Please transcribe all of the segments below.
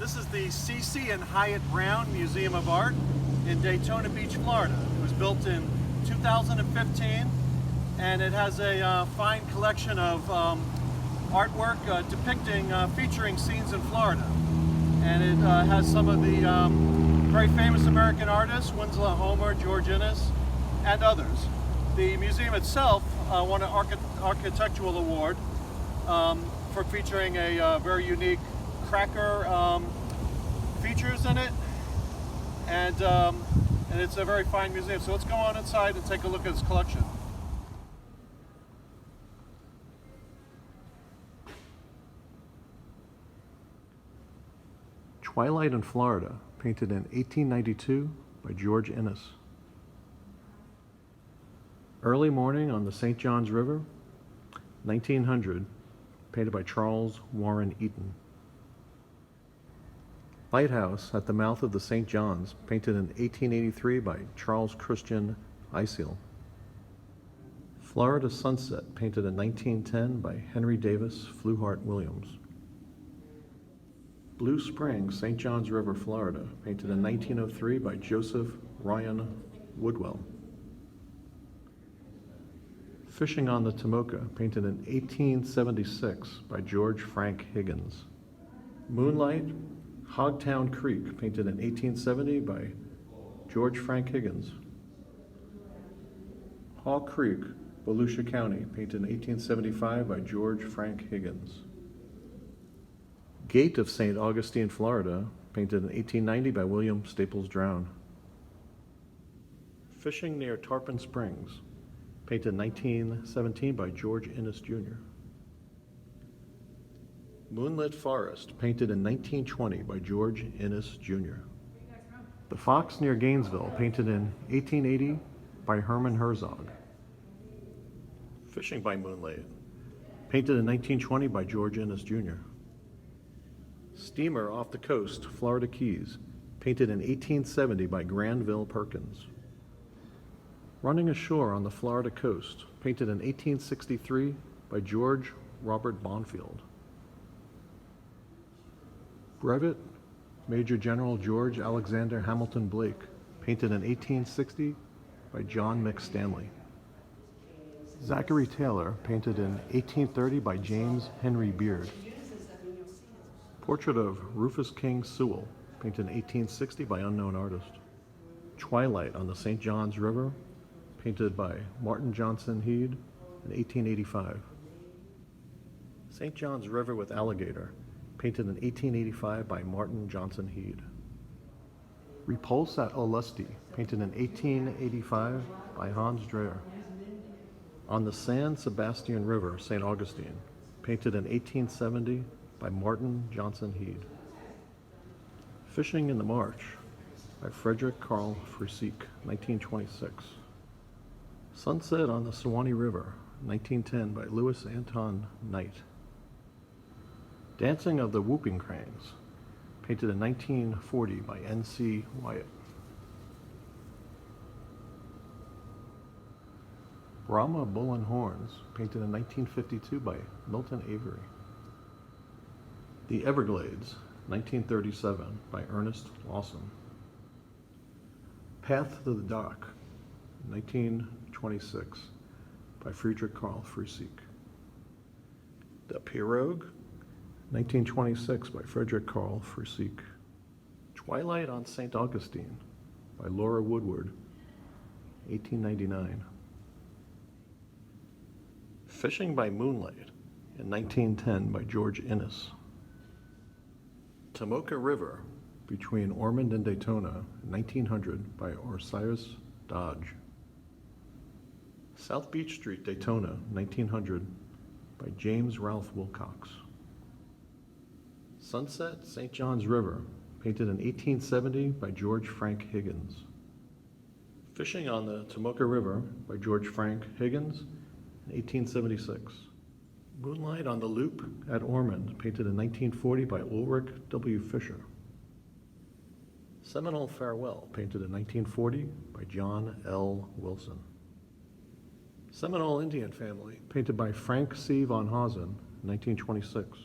This is the Cici and Hyatt Brown Museum of Art in Daytona Beach, Florida. It was built in 2015, and it has a fine collection of artwork featuring scenes in Florida. And it has some of the very famous American artists, Winslow Homer, George Inness, and others. The museum itself won an architectural award for featuring a very unique cracker features in it, and it's a very fine museum. So let's go on inside and take a look at its collection. Twilight in Florida, painted in 1892 by George Inness. Early Morning on the St. Johns River, 1900, painted by Charles Warren Eaton. Lighthouse at the mouth of the St. Johns, painted in 1883 by Charles Christian Iseal. Florida Sunset, painted in 1910 by Henry Davis Fluhart Williams. Blue Springs, St. Johns River, Florida, painted in 1903 by Joseph Ryan Woodwell. Fishing on the Tomoka, painted in 1876 by George Frank Higgins. Moonlight, Hogtown Creek, painted in 1870 by George Frank Higgins. Hall Creek, Volusia County, painted in 1875 by George Frank Higgins. Gate of St. Augustine, Florida, painted in 1890 by William Staples Drown. Fishing near Tarpon Springs, painted in 1917 by George Inness Jr. Moonlit Forest, painted in 1920 by George Inness Jr. The Fox near Gainesville, painted in 1880 by Herman Herzog. Fishing by Moonlight, painted in 1920 by George Inness Jr. Steamer Off the Coast, Florida Keys, painted in 1870 by Granville Perkins. Running Ashore on the Florida Coast, painted in 1863 by George Robert Bonfield. Brevet, Major General George Alexander Hamilton Blake, painted in 1860 by John McStanley. Zachary Taylor, painted in 1830 by James Henry Beard. Portrait of Rufus King Sewell, painted in 1860 by unknown artist. Twilight on the St. Johns River, painted by Martin Johnson Head in 1885. St. Johns River with Alligator, painted in 1885 by Martin Johnson Head. Repulse at Olustee, painted in 1885 by Hans Dreyer. On the San Sebastian River, St. Augustine, painted in 1870 by Martin Johnson Head. Fishing in the March by Frederick Carl Friesick, 1926. Sunset on the Suwannee River, 1910 by Louis Anton Knight. Dancing of the Whooping Cranes, painted in 1940 by N.C. Wyatt. Brahma Bull and Horns, painted in 1952 by Milton Avery. The Everglades, 1937 by Ernest Lawson. Path to the Dock, 1926 by Friedrich Carl Friesick. The Pirogue, 1926 by Frederick Carl Friesick. Twilight on St. Augustine by Laura Woodward, 1899. Fishing by Moonlight in 1910 by George Inness. Tomoka River between Ormond and Daytona, 1900 by Osiris Dodge. South Beach Street, Daytona, 1900 by James Ralph Wilcox. Sunset, St. Johns River, painted in 1870 by George Frank Higgins. Fishing on the Tomoka River by George Frank Higgins in 1876. Moonlight on the Loop at Ormond, painted in 1940 by Ulrich W. Fisher. Seminole Farewell, painted in 1940 by John L. Wilson. Seminole Indian Family, painted by Frank C. von Hausen, 1926.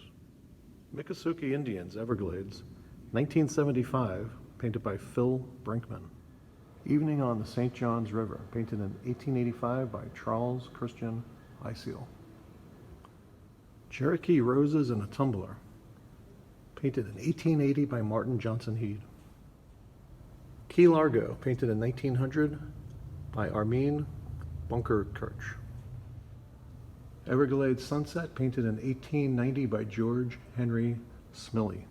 Miccosukee Indians, Everglades, 1975, painted by Phil Brinkman. Evening on the St. Johns River, painted in 1885 by Charles Christian Iseal. Cherokee Roses in a Tumbler, painted in 1880 by Martin Johnson Head. Key Largo, painted in 1900 by Armin Bunkerkirch. Everglades Sunset, painted in 1890 by George Henry Smiley.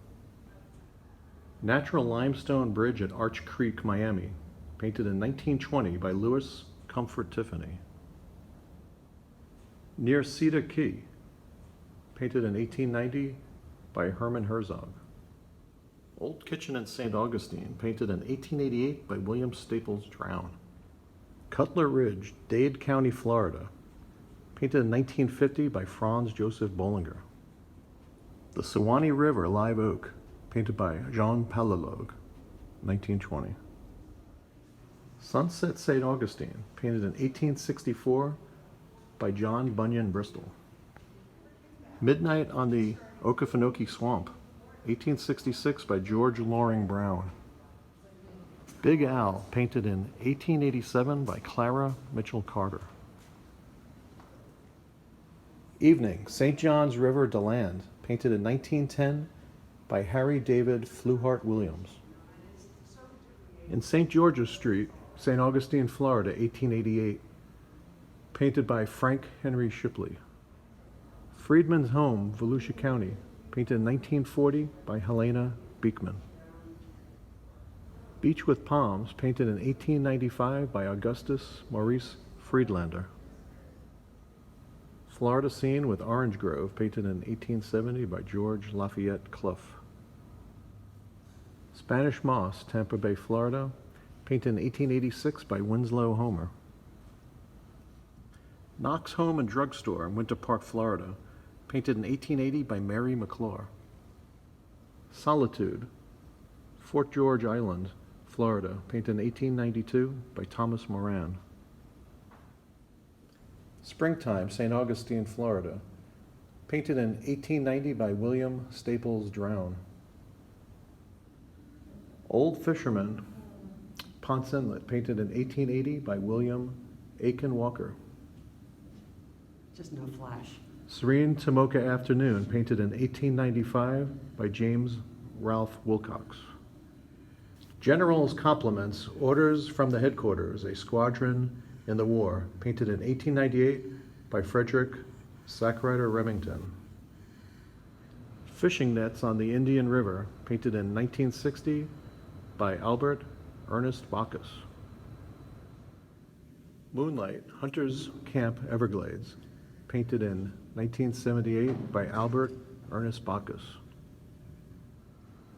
Natural Limestone Bridge at Arch Creek, Miami, painted in 1920 by Louis Comfort Tiffany. Near Cedar Key, painted in 1890 by Herman Herzog. Old Kitchen in St. Augustine, painted in 1888 by William Staples Drown. Cutler Ridge, Dade County, Florida, painted in 1950 by Franz Joseph Bollinger. The Suwannee River, Live Oak, painted by Jean Pallalog, 1920. Sunset St. Augustine, painted in 1864 by John Bunyan Bristol. Midnight on the Okefenokee Swamp, 1866 by George Loring Brown. Big Al, painted in 1887 by Clara Mitchell Carter. Evening, St. John's River, DeLand, painted in 1910 by Harry David Fluhart Williams. In St. George's Street, St. Augustine, Florida, 1888, painted by Frank Henry Shipley. Freedman's Home, Volusia County, painted in 1940 by Helena Beekman. Beach with Palms, painted in 1895 by Augustus Maurice Friedlander. Florida Scene with Orange Grove, painted in 1870 by George Lafayette Clough. Spanish Moss, Tampa Bay, Florida, painted in 1886 by Winslow Homer. Knox Home and Drugstore in Winter Park, Florida, painted in 1880 by Mary McClure. Solitude, Fort George Island, Florida, painted in 1892 by Thomas Moran. Springtime, St. Augustine, Florida, painted in 1890 by William Staples Drown. Old Fisherman, Ponce Inlet, painted in 1880 by William Aiken Walker. Just no flash. Serene Tomoka Afternoon, painted in 1895 by James Ralph Wilcox. General's Compliments, Orders from the Headquarters, a Squadron in the War, painted in 1898 by Frederick Sackrider Remington. Fishing Nets on the Indian River, painted in 1960 by Albert Ernest Bacchus. Moonlight, Hunter's Camp, Everglades, painted in 1978 by Albert Ernest Bacchus.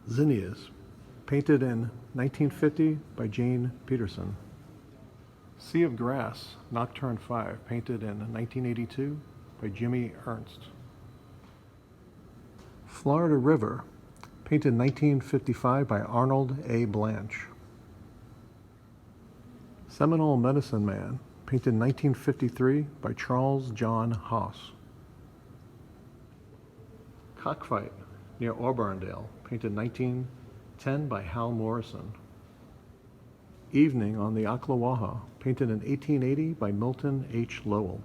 Zinnias, painted in 1950 by Jane Peterson. Sea of Grass, Nocturne 5, painted in 1982 by Jimmy Ernst. Florida River, painted in 1955 by Arnold A. Blanche. Seminole Medicine Man, painted in 1953 by Charles John Haas. Cockfight, near Auburndale, painted in 1910 by Hal Morrison. Evening on the Ocklawaha, painted in 1880 by Milton H. Lowell.